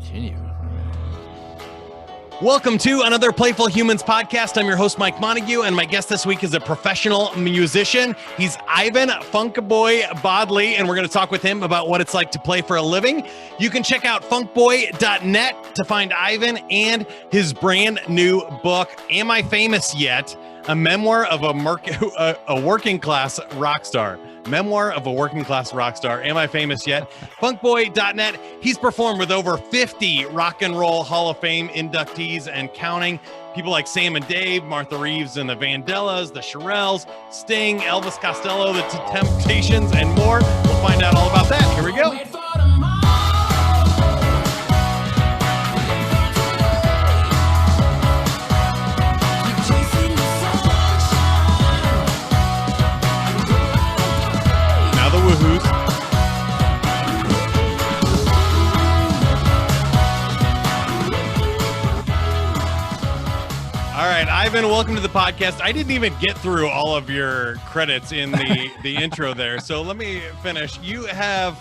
continue. Welcome to another Playful Humans podcast. I'm your host, Mike Montague, and my guest this week is a professional musician. He's Ivan Funkboy Bodley, and we're going to talk with him about what it's like to play for a living. You can check out funkboy.net to find Ivan and his brand new book, Am I Famous Yet? A memoir of a working class rock star. Memoir of a working class rock star. Am I famous yet? Funkboy.net. He's performed with over 50 Rock and Roll Hall of Fame inductees and counting. People like Sam and Dave, Martha Reeves and the Vandellas, the Shirelles, Sting, Elvis Costello, the Temptations, and more. We'll find out all about that. Here we go. Woohoos. All right, Ivan, welcome to the podcast. I didn't even get through all of your credits in the intro there, so let me finish. You have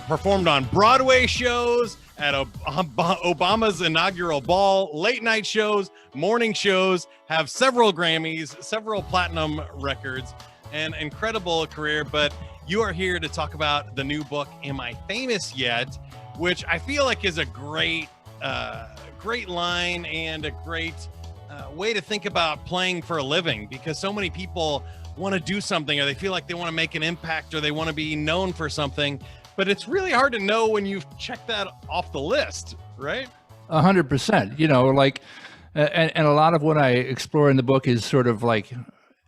performed on Broadway shows, at Obama's inaugural ball, late night shows, morning shows, have several Grammys, several platinum records, an incredible career, but you are here to talk about the new book, Am I Famous Yet? Which I feel like is a great line and a great way to think about playing for a living, because so many people want to do something, or they feel like they want to make an impact, or they want to be known for something, but it's really hard to know when you've checked that off the list, right? 100%. You know, like, and a lot of what I explore in the book is sort of like,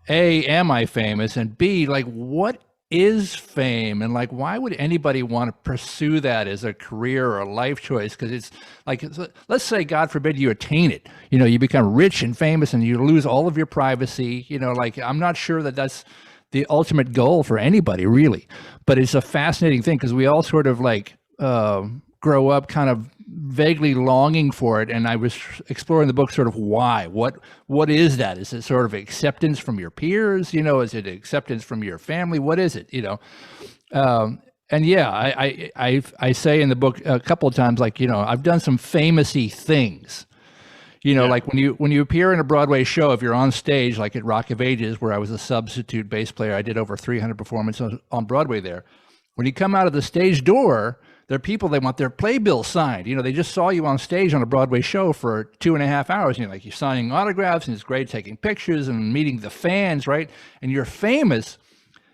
A, am I famous? And B, like, what is fame, and like, why would anybody want to pursue that as a career or a life choice? Because it's like, let's say, God forbid, you attain it, you know, you become rich and famous and you lose all of your privacy, you know, like, I'm not sure that that's the ultimate goal for anybody, really, but it's a fascinating thing because we all sort of like grow up kind of vaguely longing for it. And I was exploring the book sort of why, what is that? Is it sort of acceptance from your peers? You know, is it acceptance from your family? What is it? You know? And yeah, I say in the book a couple of times, like, you know, I've done some famous-y things, you know, yeah. Like when you appear in a Broadway show, if you're on stage, like at Rock of Ages, where I was a substitute bass player, I did over 300 performances on Broadway there. When you come out of the stage door, there are people, they want their playbill signed. You know, they just saw you on stage on a Broadway show for 2.5 hours. You know, like, you're signing autographs, and it's great taking pictures and meeting the fans, right? And you're famous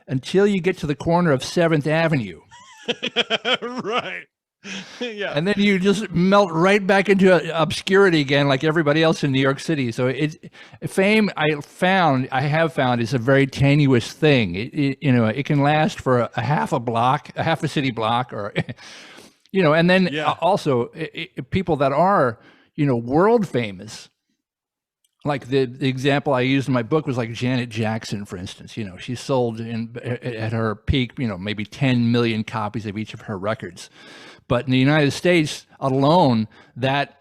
until you get to the corner of 7th Avenue. Right. Yeah. And then you just melt right back into obscurity again, like everybody else in New York City. So fame, I have found, is a very tenuous thing. You know, it can last for a half a city block, or, you know, and then also people that are, you know, world famous. Like the example I used in my book was like Janet Jackson, for instance. You know, she sold at her peak, you know, maybe 10 million copies of each of her records. But in the United States alone, that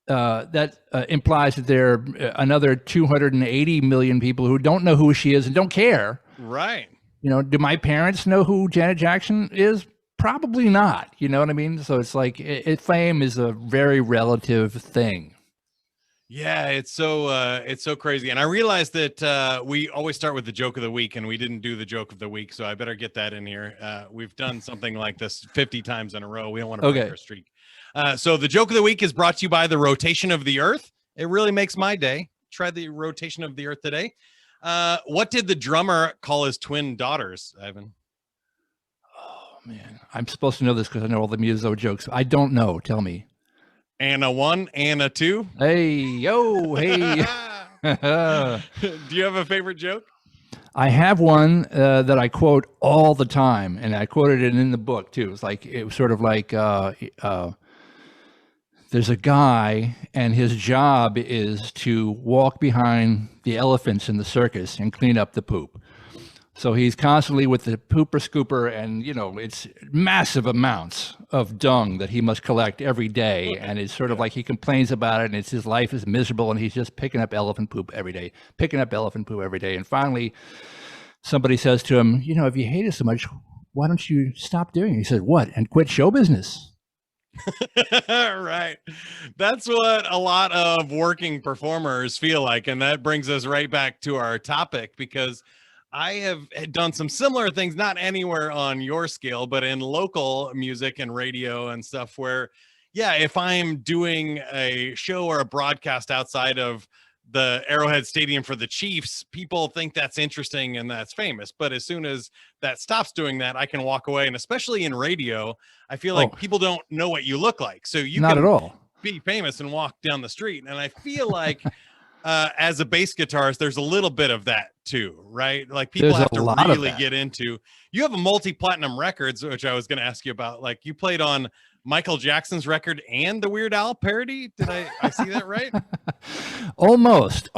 implies that there are another 280 million people who don't know who she is and don't care. Right. You know, do my parents know who Janet Jackson is? Probably not. You know what I mean? So it's like fame is a very relative thing. Yeah, it's so crazy. And I realized that we always start with the joke of the week, and we didn't do the joke of the week, so I better get that in here. We've done something like this 50 times in a row. We don't want to break our streak. So the joke of the week is brought to you by the rotation of the Earth. It really makes my day. Try the rotation of the Earth today. What did the drummer call his twin daughters, Ivan? Oh, man. I'm supposed to know this because I know all the muso jokes. I don't know. Tell me. Anna 1, Anna 2. Hey, yo, hey. Do you have a favorite joke? I have one that I quote all the time, and I quoted it in the book too. It was sort of like there's a guy, and his job is to walk behind the elephants in the circus and clean up the poop. So he's constantly with the pooper scooper, and, you know, it's massive amounts of dung that he must collect every day. And it's sort of like he complains about it, and his life is miserable, and he's just picking up elephant poop every day. And finally, somebody says to him, you know, if you hate it so much, why don't you stop doing it? He said, what? And quit show business? Right. That's what a lot of working performers feel like. And that brings us right back to our topic, because I have done some similar things, not anywhere on your scale, but in local music and radio and stuff where, yeah, if I'm doing a show or a broadcast outside of the Arrowhead Stadium for the Chiefs, people think that's interesting and that's famous. But as soon as that stops doing that, I can walk away. And especially in radio, I feel like people don't know what you look like. So you Not can at all. be famous and walk down the street. And I feel like as a bass guitarist, there's a little bit of that too, right? Like people There's have a to lot of really that. get into. You have a multi-platinum records, which I was going to ask you about. Like you played on Michael Jackson's record and the Weird Al parody. Did I see that right? Almost.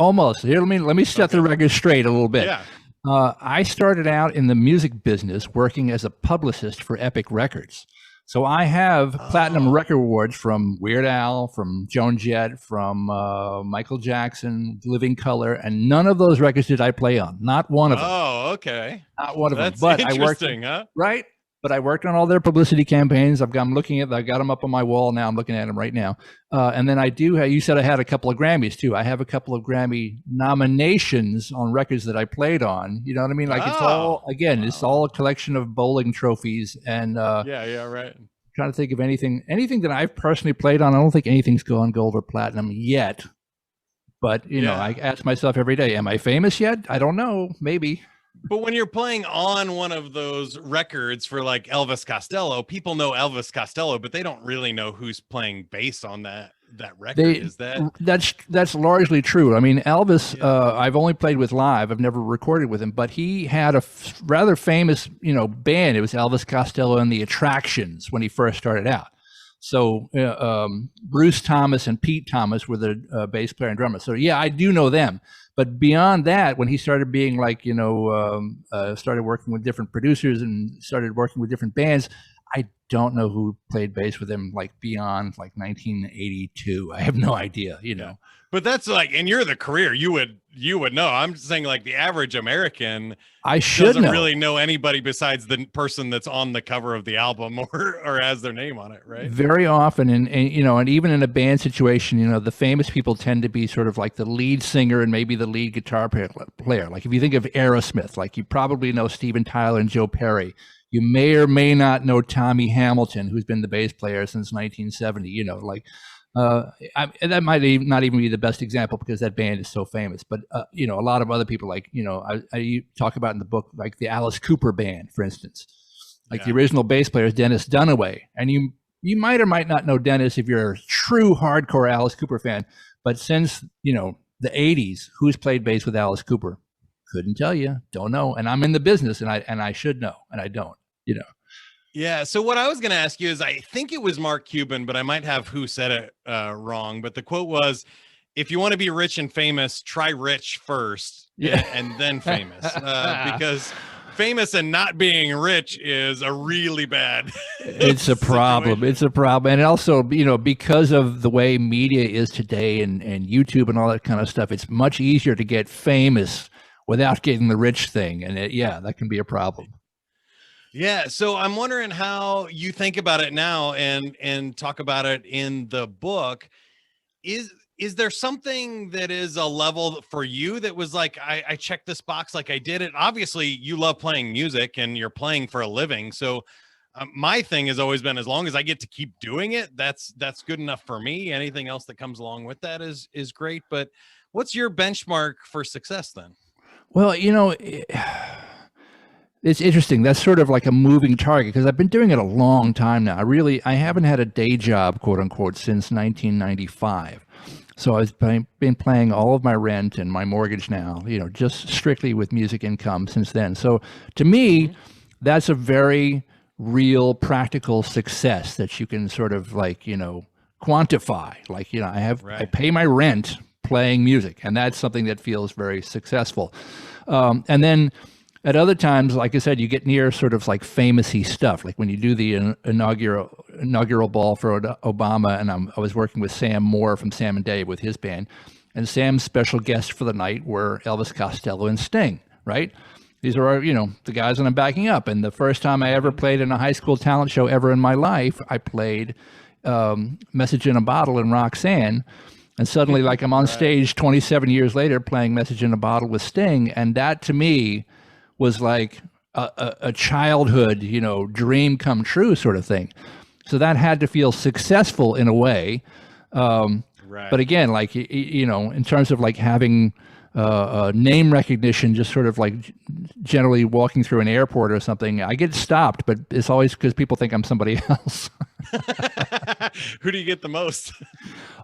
Here, let me set the record straight a little bit. Yeah. I started out in the music business working as a publicist for Epic Records. So I have platinum record awards from Weird Al, from Joan Jett, from Michael Jackson, Living Color, and none of those records did I play on. Not one of them. Oh, okay. Not one of them. That's But interesting, huh? Right? But I worked on all their publicity campaigns. I got them up on my wall now. I'm looking at them right now. And then you said I had a couple of Grammys too. I have a couple of Grammy nominations on records that I played on. You know what I mean? Like it's all a collection of bowling trophies. And yeah, right. Trying to think of anything that I've personally played on. I don't think anything's gone gold or platinum yet. But, you know, I ask myself every day, am I famous yet? I don't know. Maybe. But when you're playing on one of those records for like Elvis Costello, people know Elvis Costello, but they don't really know who's playing bass on that record. That's largely true. I mean, Elvis, I've only played with live. I've never recorded with him, but he had a rather famous, band. It was Elvis Costello and the Attractions when he first started out. So Bruce Thomas and Pete Thomas were the bass player and drummer. So yeah, I do know them. But beyond that, when he started being like, started working with different producers and started working with different bands, I don't know who played bass with him like beyond like 1982. I have no idea, But that's like, and you're the career, you would know. I'm just saying, like the average American doesn't really know anybody besides the person that's on the cover of the album or has their name on it, right? Very often, and even in a band situation, the famous people tend to be sort of like the lead singer and maybe the lead guitar player. Like if you think of Aerosmith, like you probably know Steven Tyler and Joe Perry. You may or may not know Tommy Hamilton, who's been the bass player since 1970. That might not even be the best example because that band is so famous. But a lot of other people, like I talk about in the book, like the Alice Cooper band, for instance. Like the original bass player is Dennis Dunaway, and you might or might not know Dennis if you're a true hardcore Alice Cooper fan. But since the 80s, who's played bass with Alice Cooper? Couldn't tell you, don't know. And I'm in the business, and I should know, and I don't. Yeah. So what I was going to ask you is, I think it was Mark Cuban, but I might have who said it wrong. But the quote was, if you want to be rich and famous, try rich first and then famous. Because famous and not being rich is a really bad It's a problem. It's a problem. And also, because of the way media is today and YouTube and all that kind of stuff, it's much easier to get famous without getting the rich thing. And that can be a problem. Yeah. So I'm wondering how you think about it now and talk about it in the book. Is there something that is a level for you that was like, I checked this box, like I did it? Obviously you love playing music and you're playing for a living. So my thing has always been, as long as I get to keep doing it, that's good enough for me. Anything else that comes along with that is great. But what's your benchmark for success then? Well, it's interesting. That's sort of like a moving target because I've been doing it a long time now. I haven't had a day job, quote unquote, since 1995. So I've been paying all of my rent and my mortgage now, just strictly with music income since then. So to me, that's a very real practical success that you can sort of like, quantify. Like, I pay my rent playing music, and that's something that feels very successful. And then at other times, like I said, you get near sort of like famous-y stuff, like when you do the inaugural ball for Obama, and I was working with Sam Moore from Sam and Dave with his band, and Sam's special guests for the night were Elvis Costello and Sting, right? These are, the guys that I'm backing up. And the first time I ever played in a high school talent show ever in my life, I played Message in a Bottle and Roxanne. And suddenly, like, I'm on stage 27 years later playing Message in a Bottle with Sting. And that to me was like a childhood, dream come true sort of thing. So that had to feel successful in a way. But again, like, in terms of like having name recognition, just sort of like generally walking through an airport or something, I get stopped, but it's always because people think I'm somebody else. Who do you get the most?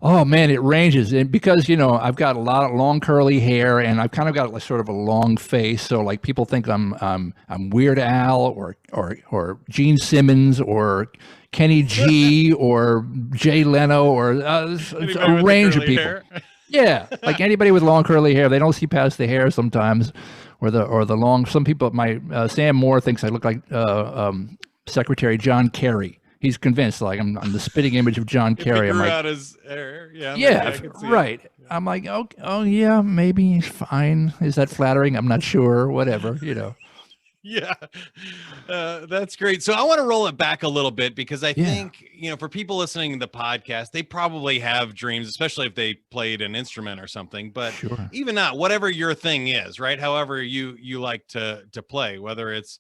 Oh man, it ranges, and because I've got a lot of long curly hair, and I've kind of got like sort of a long face, so like people think I'm Weird Al or Gene Simmons or Kenny G or Jay Leno or a range of people. Hair. Yeah, like anybody with long curly hair, they don't see past the hair sometimes, or the long. Some people, Sam Moore thinks I look like Secretary John Kerry. He's convinced like I'm the spitting image of John Kerry. I'm like, out his hair. Yeah, right. It. I'm like, oh yeah, maybe fine. Is that flattering? I'm not sure. Whatever, Yeah, that's great. So I want to roll it back a little bit because I think, for people listening to the podcast, they probably have dreams, especially if they played an instrument or something, but even not, whatever your thing is, right? However you like to play, whether it's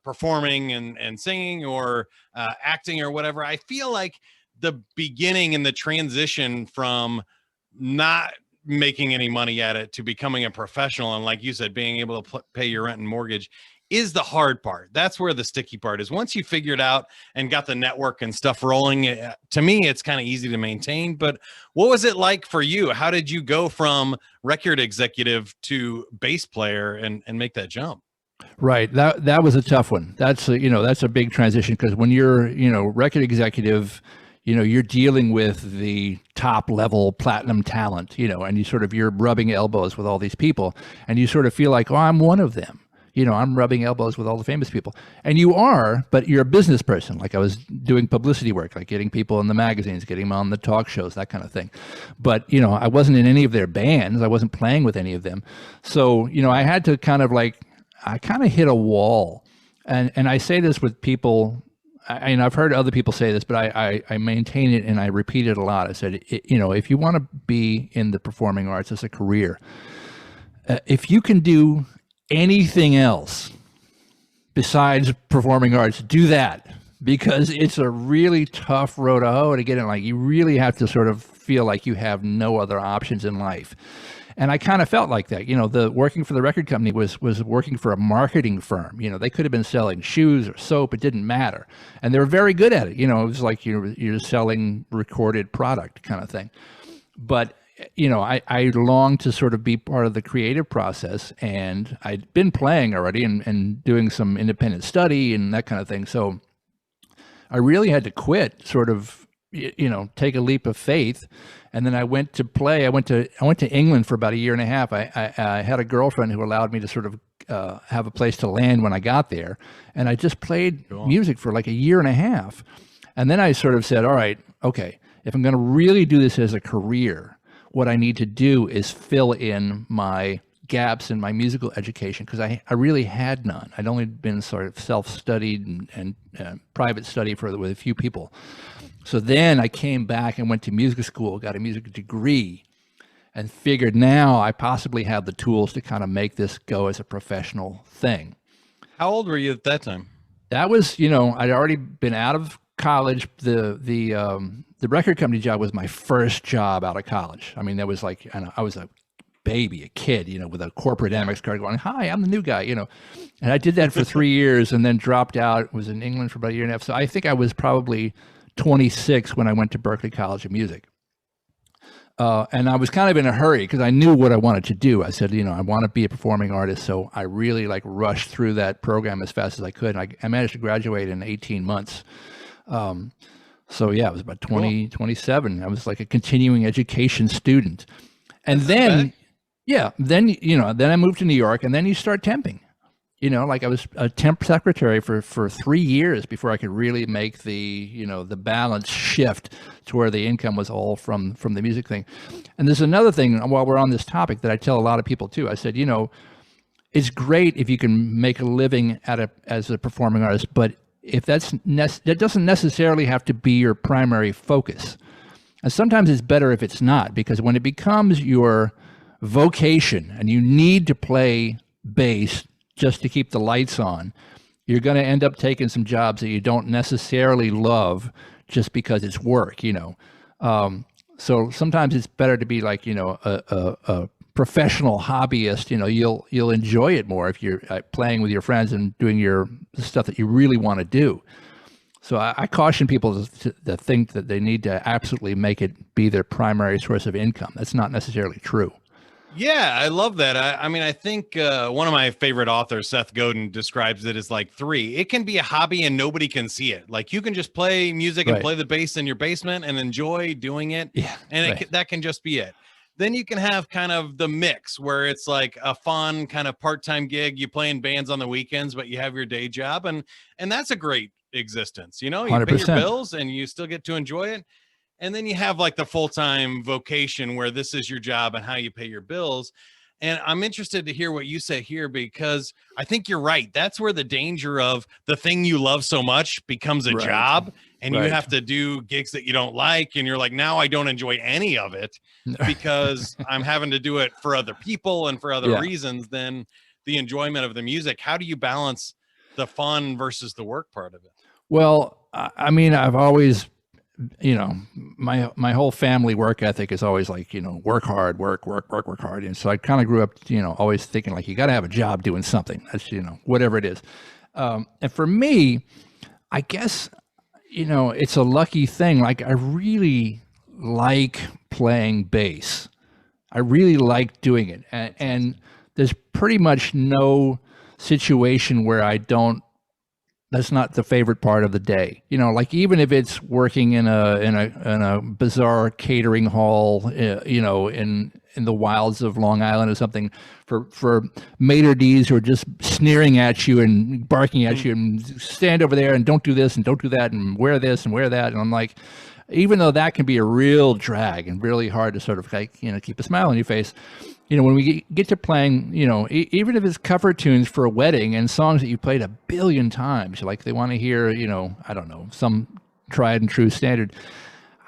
performing and singing or acting or whatever. I feel like the beginning and the transition from not making any money at it to becoming a professional, and like you said, being able to pay your rent and mortgage is the hard part. That's where the sticky part is. Once you figure it out and got the network and stuff rolling, to me, it's kind of easy to maintain. But what was it like for you? How did you go from record executive to bass player and make that jump? Right. That was a tough one. That's a big transition, because when you're, record executive, you're dealing with the top level platinum talent, and you're rubbing elbows with all these people, and you sort of feel like, oh, I'm one of them. I'm rubbing elbows with all the famous people, and you are, but you're a business person. Like I was doing publicity work, like getting people in the magazines, getting them on the talk shows, that kind of thing. But, I wasn't in any of their bands. I wasn't playing with any of them. So, I had to I kind of hit a wall, and I say this with people, I've heard other people say this, but I maintain it and I repeat it a lot. I said, if you want to be in the performing arts as a career, if you can do anything else besides performing arts, do that, because it's a really tough road to hoe to get in. Like, you really have to sort of feel like you have no other options in life. And I kind of felt like that. The working for the record company was working for a marketing firm. They could have been selling shoes or soap. It didn't matter. And they were very good at it. It was like you're selling recorded product kind of thing. But, I longed to sort of be part of the creative process. And I'd been playing already and doing some independent study and that kind of thing. So I really had to quit, sort of, take a leap of faith. And then I went to play. I went to England for about a year and a half. I had a girlfriend who allowed me to sort of have a place to land when I got there. And I just played music for like a year and a half. And then I sort of said, all right, okay, if I'm going to really do this as a career, what I need to do is fill in my gaps in my musical education, because I really had none. I'd only been sort of self-studied and private study with a few people. So then I came back and went to music school, got a music degree, and figured now I possibly have the tools to kind of make this go as a professional thing. How old were you at that time? That was, I'd already been out of college. The record company job was my first job out of college. I mean, that was like, I was a baby, a kid, with a corporate Amex card going, hi, I'm the new guy, And I did that for 3 years and then dropped out, was in England for about a year and a half. So I think I was probably 26 when I went to Berklee College of Music. And I was kind of in a hurry because I knew what I wanted to do. I said, I want to be a performing artist. So I really rushed through that program as fast as I could. And I managed to graduate in 18 months. So yeah, I was about 27. I was like a continuing education student. And then, then I moved to New York, and then you start temping. I was a temp secretary for 3 years before I could really make the balance shift to where the income was all from the music thing. And there's another thing while we're on this topic that I tell a lot of people too. I said, it's great if you can make a living as a performing artist, but if that doesn't necessarily have to be your primary focus. And sometimes it's better if it's not, because when it becomes your vocation and you need to play bass just to keep the lights on, you're going to end up taking some jobs that you don't necessarily love just because it's work, So sometimes it's better to be like, a professional hobbyist. You'll enjoy it more if you're playing with your friends and doing the stuff that you really want to do. So I caution people to think that they need to absolutely make it be their primary source of income. That's not necessarily true. Yeah, I love that. I think one of my favorite authors, Seth Godin, describes it as like 3. It can be a hobby and nobody can see it. Like you can just play music and play the bass in your basement and enjoy doing it. Yeah, and that can just be it. Then you can have kind of the mix where it's like a fun kind of part-time gig. You play in bands on the weekends, but you have your day job. And that's a great existence. You 100%. pay your bills and you still get to enjoy it. And then you have like the full-time vocation where this is your job and how you pay your bills. And I'm interested to hear what you say here, because I think you're right. That's where the danger of the thing you love so much becomes a job, and you have to do gigs that you don't like. And you're like, now I don't enjoy any of it because I'm having to do it for other people and for other reasons than the enjoyment of the music. How do you balance the fun versus the work part of it? Well, I mean, I've always, my whole family work ethic is always like, work hard, work hard. And so I kind of grew up, always thinking like, you got to have a job doing something. That's, whatever it is. And for me, I guess, it's a lucky thing. Like I really like playing bass. I really like doing it. And there's pretty much no situation where that's not the favorite part of the day. Like even if it's working in a bizarre catering hall, in the wilds of Long Island or something, for maitre d's who are just sneering at you and barking at you and stand over there and don't do this and don't do that and wear this and wear that. And I'm like, even though that can be a real drag and really hard to sort of like, keep a smile on your face, when we get to playing, even if it's cover tunes for a wedding and songs that you played 1 billion times, like they want to hear, I don't know, some tried and true standard,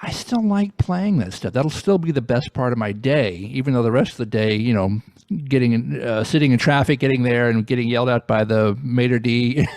I still like playing that stuff. That'll still be the best part of my day, even though the rest of the day, getting sitting in traffic, getting there and getting yelled at by the maitre d'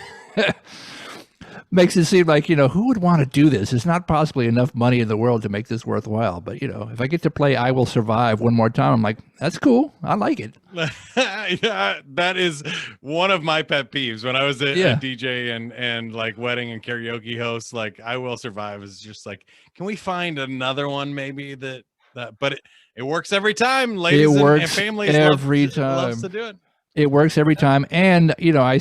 makes it seem like, who would want to do this? There's not possibly enough money in the world to make this worthwhile. But, if I get to play I Will Survive one more time, I'm like, that's cool. I like it. Yeah, that is one of my pet peeves. When I was a DJ and like wedding and karaoke host, like I Will Survive is just like, can we find another one maybe but it works every time. Ladies and families loves to do it. It works every time. And, I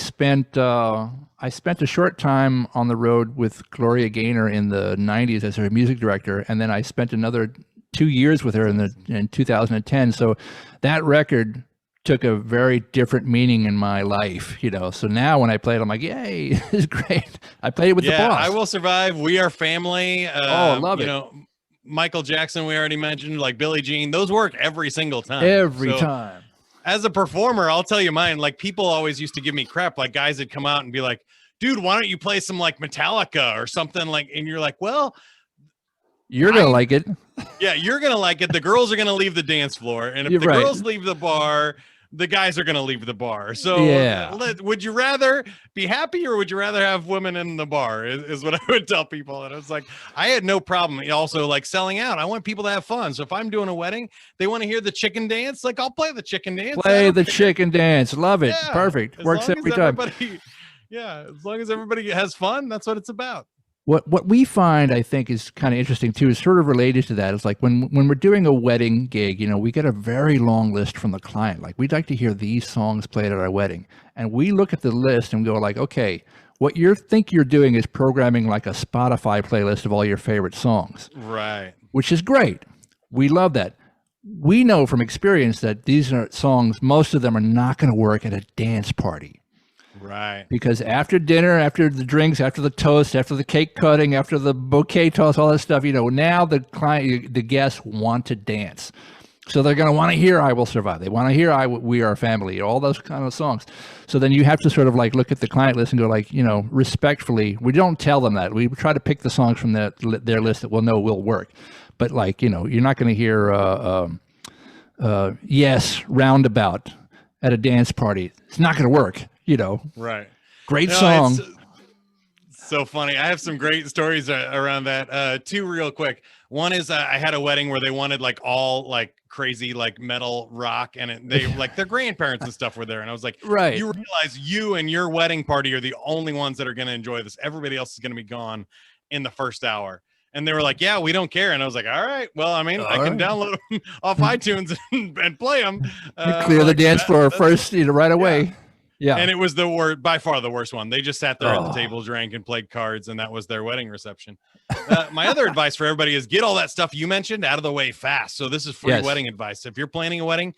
spent a short time on the road with Gloria Gaynor in the 90s as her music director. And then I spent another 2 years with her in 2010. So that record took a very different meaning in my life, So now when I play it, I'm like, yay, this is great. I played it with the boss. I Will Survive. We Are Family. I love it. Michael Jackson, we already mentioned, like Billie Jean. Those work every single time. Every time. As a performer, I'll tell you mine. Like people always used to give me crap. Like guys would come out and be like, dude, why don't you play some like Metallica or something like, and you're like, well, you're going to like it. Yeah, you're going to like it. The girls are going to leave the dance floor. And if girls leave the bar, the guys are going to leave the bar. So would you rather be happy or would you rather have women in the bar is what I would tell people. And it's like, I had no problem also like selling out. I want people to have fun. So if I'm doing a wedding, they want to hear the chicken dance. Like I'll play the chicken dance. Play the chicken dance. Love it. Yeah, perfect. Works every time. Yeah. As long as everybody has fun, that's what it's about. What we find, I think, is kind of interesting too, is sort of related to that. It's like when we're doing a wedding gig, we get a very long list from the client. Like we'd like to hear these songs played at our wedding, and we look at the list and go like, okay, what you think you're doing is programming like a Spotify playlist of all your favorite songs, right? Which is great. We love that. We know from experience that these are songs, most of them are not going to work at a dance party. Right. Because after dinner, after the drinks, after the toast, after the cake cutting, after the bouquet toss, all that stuff, now the guests want to dance. So they're going to want to hear "I Will Survive." They want to hear "We Are a Family," all those kind of songs. So then you have to sort of like look at the client list and go like, respectfully, we don't tell them that. We try to pick the songs from their list that we'll know will work. But like, you're not going to hear "Yes, Roundabout" at a dance party. It's not going to work. Right. Great song. So funny. I have some great stories around that. Two real quick. One is I had a wedding where they wanted like all like crazy like metal rock, and they like their grandparents and stuff were there, and I was like, right, you realize you and your wedding party are the only ones that are going to enjoy this. Everybody else is going to be gone in the first hour. And they were like, yeah, we don't care. And I was like, all right, well, I mean, I can download them off iTunes and play them. Clear the dance floor first, right away. Yeah. And it was by far the worst one. They just sat there at the table, drank, and played cards, and that was their wedding reception. My other advice for everybody is get all that stuff you mentioned out of the way fast. So this is free wedding advice. If you're planning a wedding,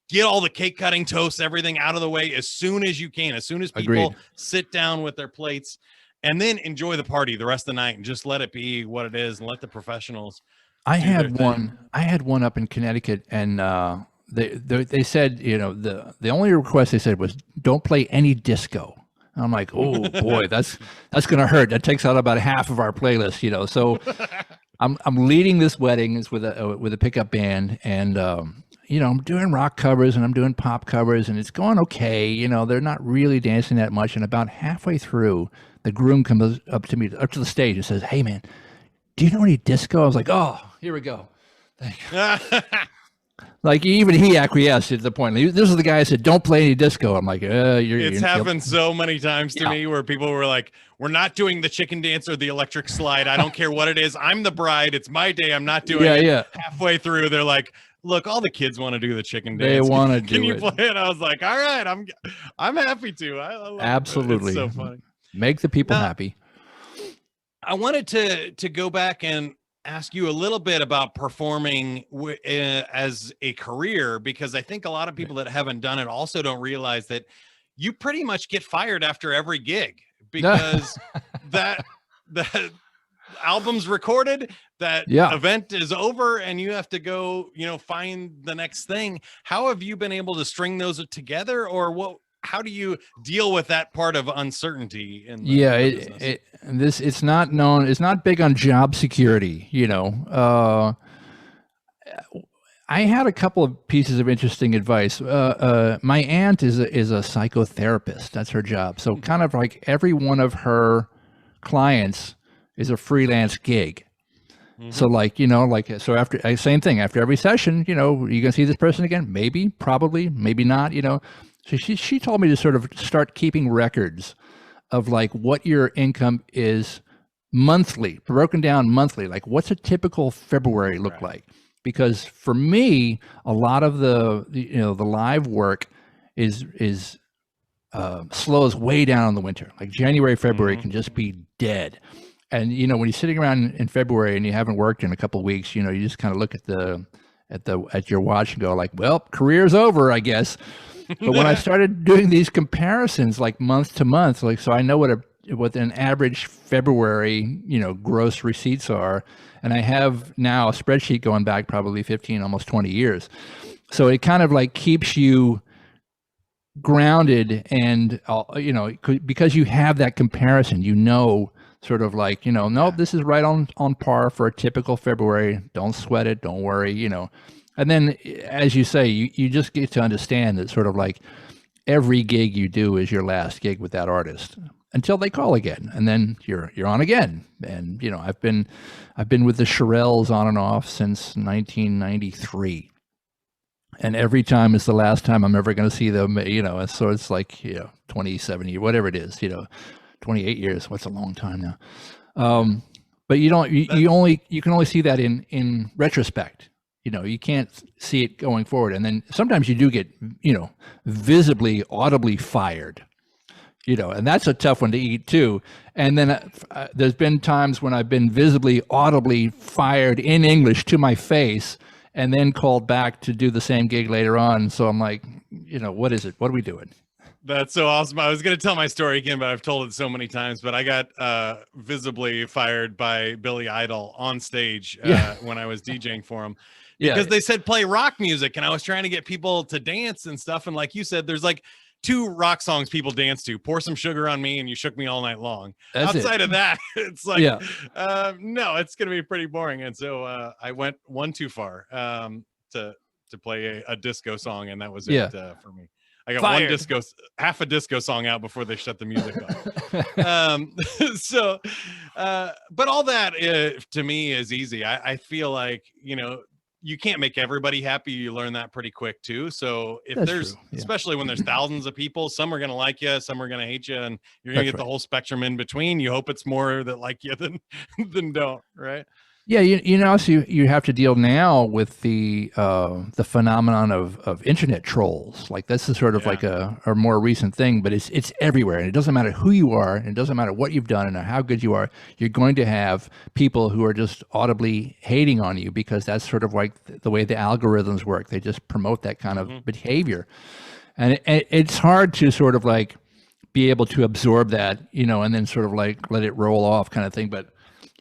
get all the cake cutting, toasts, everything out of the way as soon as you can, as soon as people sit down with their plates, and then enjoy the party the rest of the night and just let it be what it is and let the professionals. I had one up in Connecticut, and they said, the only request they said was don't play any disco. And I'm like, oh boy, that's going to hurt. That takes out about half of our playlist, So I'm leading this wedding is with a pickup band, and I'm doing rock covers and I'm doing pop covers, and it's going okay. They're not really dancing that much. And about halfway through, the groom comes up to the stage and says, "Hey man, do you know any disco?" I was like, "Oh, here we go." Like even he acquiesced at the point. This is the guy who said, "Don't play any disco." I'm like, It's happened so many times to me where people were like, "We're not doing the chicken dance or the electric slide. I don't care what it is. I'm the bride. It's my day. I'm not doing it." Yeah. Halfway through, they're like, "Look, all the kids want to do the chicken dance. They want to do it. Can you play it?" I was like, "All right, I'm happy to." I love Absolutely. It. It's so funny. Make the people happy. I wanted to go back and ask you a little bit about performing as a career, because I think a lot of people that haven't done it also don't realize that you pretty much get fired after every gig, because that album's recorded, that event is over, and you have to go, find the next thing. How have you been able to string those together, or how do you deal with that part of uncertainty in the business? It's not big on job security, I had a couple of pieces of interesting advice. My aunt is a psychotherapist. That's her job. So kind of like every one of her clients is a freelance gig. Mm-hmm. So so after same thing, after every session, you gonna see this person again? Maybe, probably, maybe not, So she told me to sort of start keeping records of like what your income is monthly, broken down monthly. Like what's a typical February look like? Because for me, a lot of the live work is slows way down in the winter. Like January, February can just be dead. And when you're sitting around in February and you haven't worked in a couple of weeks, you just kind of look at your watch and go like, well, career's over, I guess. But when I started doing these comparisons, like month to month, so I know what an average February, gross receipts are, and I have now a spreadsheet going back probably 15, almost 20 years. So it kind of like keeps you grounded, and because you have that comparison, sort of like, nope, this is right on par for a typical February. Don't sweat it. Don't worry, And then, as you say, you just get to understand that sort of like every gig you do is your last gig with that artist until they call again, and then you're on again. And I've been with the Shirelles on and off since 1993, and every time is the last time I'm ever going to see them. So it's like 27 years, whatever it is, 28 years. What's a long time now? But you can only see that in retrospect. You can't see it going forward. And then sometimes you do get, visibly, audibly fired, and that's a tough one to eat too. And then there's been times when I've been visibly, audibly fired in English to my face and then called back to do the same gig later on. So I'm like, what is it? What are we doing? That's so awesome. I was going to tell my story again, but I've told it so many times. But I got visibly fired by Billy Idol on stage when I was DJing for him. because they said play rock music, and I was trying to get people to dance and stuff. And like you said, there's like 2 rock songs people dance to: Pour Some Sugar on Me and You Shook Me All Night Long. That's Outside it. of that, it's like, no, it's going to be pretty boring. And so I went one too far to play a disco song, and that was it for me. I got half a disco song out before they shut the music off. But all that to me is easy. I feel like, you can't make everybody happy. You learn that pretty quick too. So if especially when there's thousands of people, some are going to like you, some are going to hate you, and you're going to get the whole spectrum in between. You hope it's more that like you than don't, right? Yeah, so you have to deal now with the phenomenon of internet trolls. Like this is sort of like a more recent thing, but it's everywhere, and it doesn't matter who you are, and it doesn't matter what you've done and how good you are. You're going to have people who are just audibly hating on you because that's sort of like the way the algorithms work. They just promote that kind of behavior, and it's hard to sort of like be able to absorb that, and then sort of like let it roll off, kind of thing, but.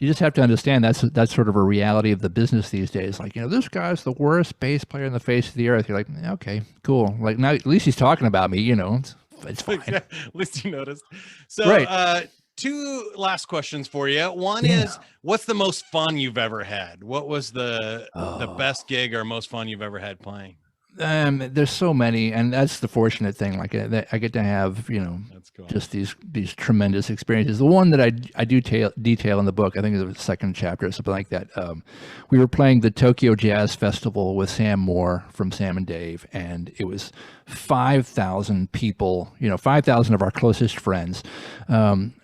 You just have to understand that's sort of a reality of the business these days. Like, this guy's the worst bass player in the face of the earth. You're like, okay, cool. Like, now at least he's talking about me, it's fine. Yeah, at least you noticed. So, 2 last questions for you. One is, what's the most fun you've ever had? What was the best gig or most fun you've ever had playing? There's so many, and that's the fortunate thing. Like I get to have, that's cool. Just these tremendous experiences. The one that I do detail in the book, I think it's the second chapter or something like that. We were playing the Tokyo Jazz Festival with Sam Moore from Sam and Dave, and it was 5,000 people. 5,000 of our closest friends.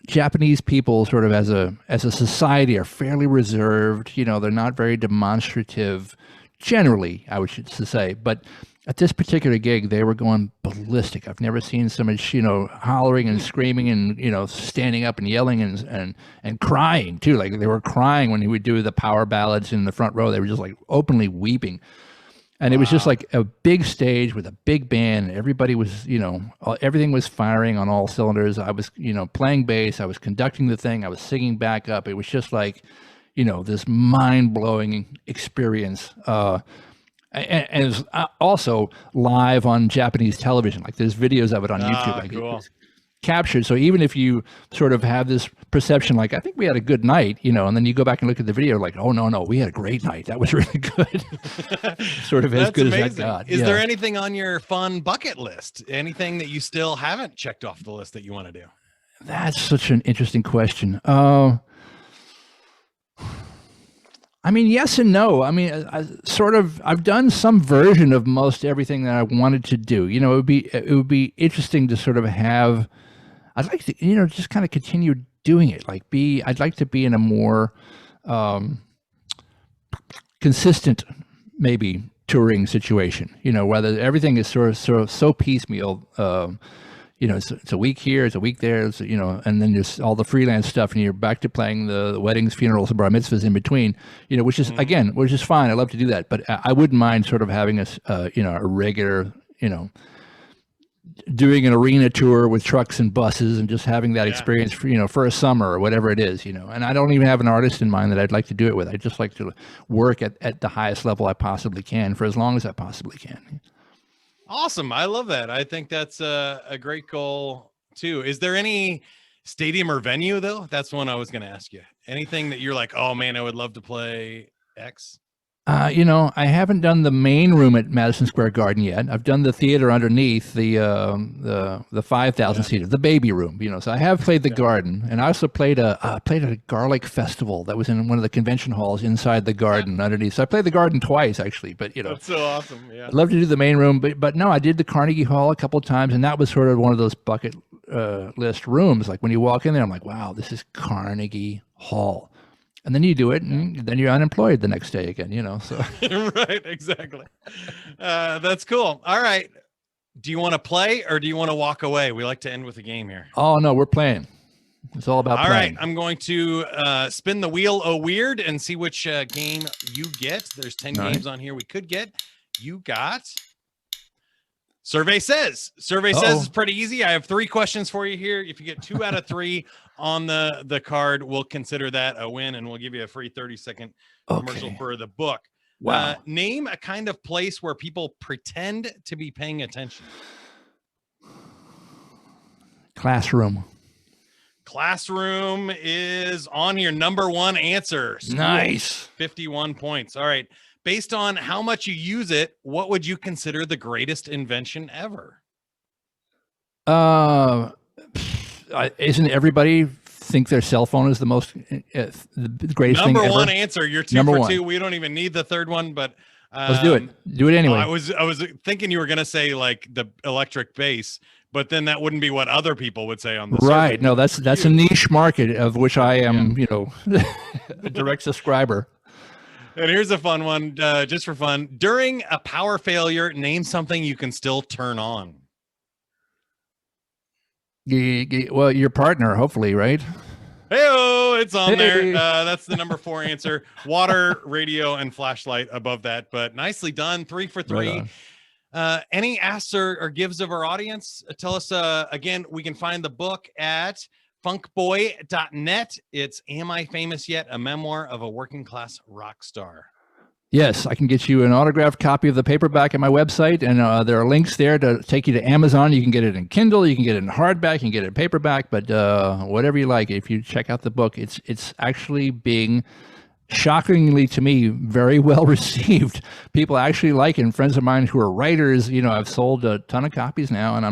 Japanese people, sort of as a society, are fairly reserved. They're not very demonstrative. Generally, I would say, but at this particular gig, they were going ballistic. I've never seen so much, hollering and screaming and, standing up and yelling and crying too. Like they were crying when he would do the power ballads in the front row. They were just like openly weeping. And it was just like a big stage with a big band. Everybody was, everything was firing on all cylinders. I was, playing bass. I was conducting the thing. I was singing back up. It was just like, this mind-blowing experience. And it was also live on Japanese television. Like there's videos of it on YouTube. Like cool. It's captured. So even if you sort of have this perception, like, I think we had a good night, and then you go back and look at the video, like, oh, no, we had a great night. That was really good. Sort of as good amazing. As that got. Is there anything on your fun bucket list? Anything that you still haven't checked off the list that you want to do? That's such an interesting question. I mean, yes and no. I mean, I've done some version of most everything that I wanted to do. It would be interesting to sort of have. I'd like to, just kind of continue doing it. I'd like to be in a more consistent, maybe touring situation. Whether everything is sort of so piecemeal. It's a week here, it's a week there, and then there's all the freelance stuff, and you're back to playing the weddings, funerals, and bar mitzvahs in between, which is fine. I love to do that, but I wouldn't mind sort of having a regular, doing an arena tour with trucks and buses and just having that experience for a summer or whatever it is, and I don't even have an artist in mind that I'd like to do it with. I'd just like to work at the highest level I possibly can for as long as I possibly can. Awesome. I love that. I think that's a great goal too. Is there any stadium or venue though? That's one I was going to ask you. Anything that you're like, oh man, I would love to play X? I haven't done the main room at Madison Square Garden yet. I've done the theater underneath the 5,000 seater, the baby room. So I have played the Garden, and I also played a garlic festival that was in one of the convention halls inside the Garden underneath. So I played the Garden twice actually, but that's so awesome. Yeah, I'd love to do the main room, but no, I did the Carnegie Hall a couple of times, and that was sort of one of those bucket list rooms. Like when you walk in there, I'm like, wow, this is Carnegie Hall. And then you do it, and then you're unemployed the next day again, so. Right, exactly. That's cool. All right. Do you want to play or do you want to walk away? We like to end with a game here. Oh, no, we're playing. It's all about playing. All right. I'm going to spin the wheel weird and see which game you get. There's 10 games on here we could get. You got... Survey says is pretty easy. I have 3 questions for you here. If you get 2 out of 3 on the card, we'll consider that a win, and we'll give you a free 30-second commercial for the book. Wow. Name a kind of place where people pretend to be paying attention. Classroom. Classroom is on your number one answer. School. Nice. 51 points. All right. Based on how much you use it, what would you consider the greatest invention ever? Isn't everybody think their cell phone is the most the greatest number thing one ever? answer. You're two number for one. two. We don't even need the third one, but Let's do it. Do it anyway. I was thinking you were gonna say like the electric bass, but then that wouldn't be what other people would say on the right. circuit. No, that's a niche market of which I am, a direct subscriber. And here's a fun one, just for fun. During a power failure, name something you can still turn on. Well, your partner, hopefully, right? Hey-oh, it's on Hey. there. That's the number 4 answer. Water, radio, and flashlight above that. But nicely done. 3 for 3. Right Any asks or gives of our audience? Tell us, again, we can find the book at funkboy.net. It's Am I Famous Yet? A memoir of a working class rock star. Yes, I can get you an autographed copy of the paperback at my website, and there are links there to take you to Amazon. You can get it in Kindle, you can get it in hardback, you can get it in paperback, but whatever you like. If you check out the book, it's actually being, shockingly to me, very well received. People actually like it. And friends of mine who are writers, I've sold a ton of copies now, and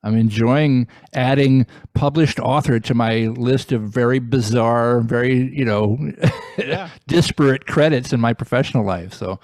I'm enjoying adding published author to my list of very bizarre, very, disparate credits in my professional life. So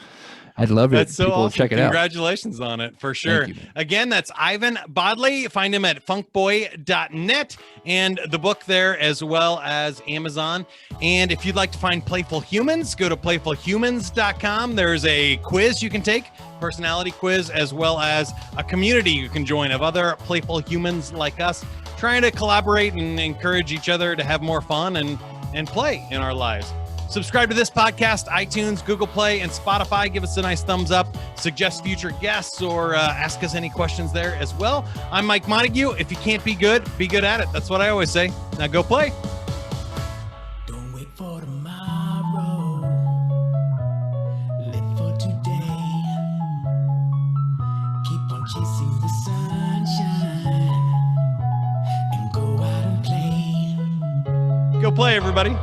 I'd love it. So people awesome. Check it out. Congratulations on it, for sure. Thank you, man. Again, that's Ivan Bodley. Find him at funkboy.net and the book there, as well as Amazon. And if you'd like to find Playful Humans, go to playfulhumans.com. There's a quiz you can take, personality quiz, as well as a community you can join of other playful humans like us, trying to collaborate and encourage each other to have more fun and play in our lives. Subscribe to this podcast, iTunes, Google Play, and Spotify. Give us a nice thumbs up. Suggest future guests or ask us any questions there as well. I'm Mike Montague. If you can't be good at it. That's what I always say. Now go play. Don't wait for tomorrow. Live for today. Keep on chasing the sunshine and go out and play. Go play, everybody.